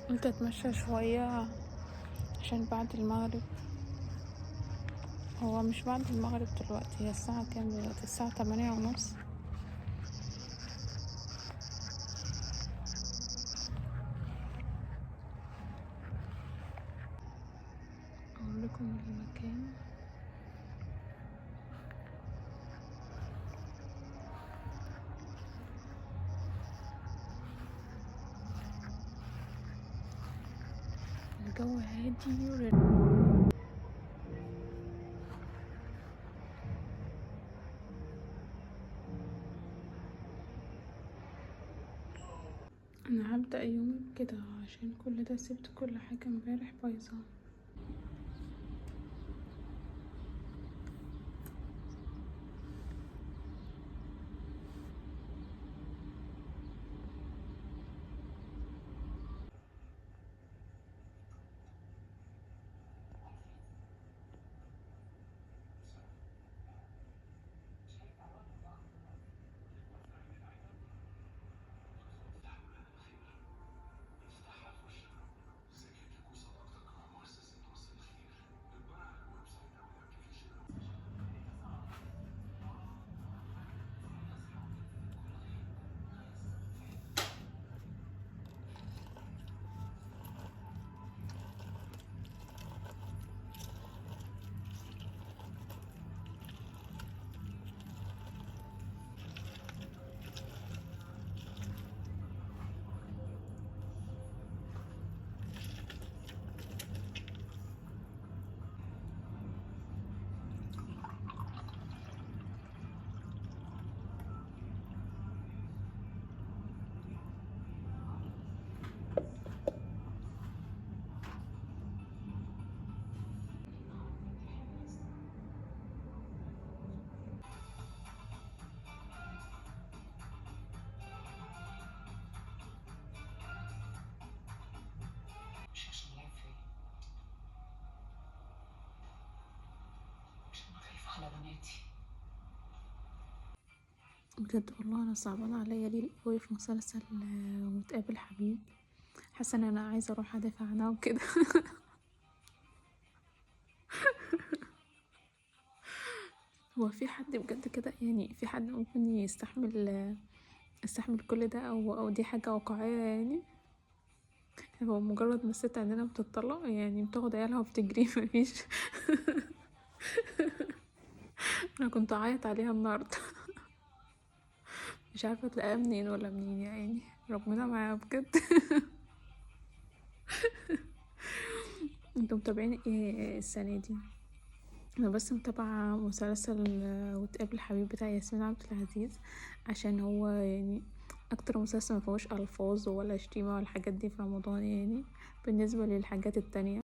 قلت اتمشى شوية عشان بعد المغرب. هو مش بعد المغرب دلوقتي، هي الساعة كام دلوقتي؟ الساعة 8:30. اقول لكم المكان. الجو هادي انا هبدأ يومي كده عشان كل ده سبت كل حاجة امبارح بايظة. مش عشان لعب فيا، عشان انا خايفة على بناتي. بجد والله انا صعبان عليا ليه قوي في مسلسل وتقابل حبيب. حاسه ان انا عايزه اروح ادافع عنها وكده. هو في حد بجد كده؟ يعني في حد ممكن يستحمل كل ده، او دي حاجه واقعيه يعني؟ هو مجرد ما الست عندنا بتطلق يعني بتاخد عيالها وبتجري مفيش. انا كنت اعيط عليها النهارده. مش عارفه تلاقيها منين ولا منين يعني. ربنا معاها بجد. انتوا متابعين ايه السنه دي؟ انا بس متابعه مسلسل وتقابل حبيب بتاع ياسمين عبد العزيز، عشان هو يعني اكتر مسلسل ما فيهوش الفاظ ولا شتيمه ولا الحاجات دي في رمضان يعني، بالنسبه للحاجات التانية.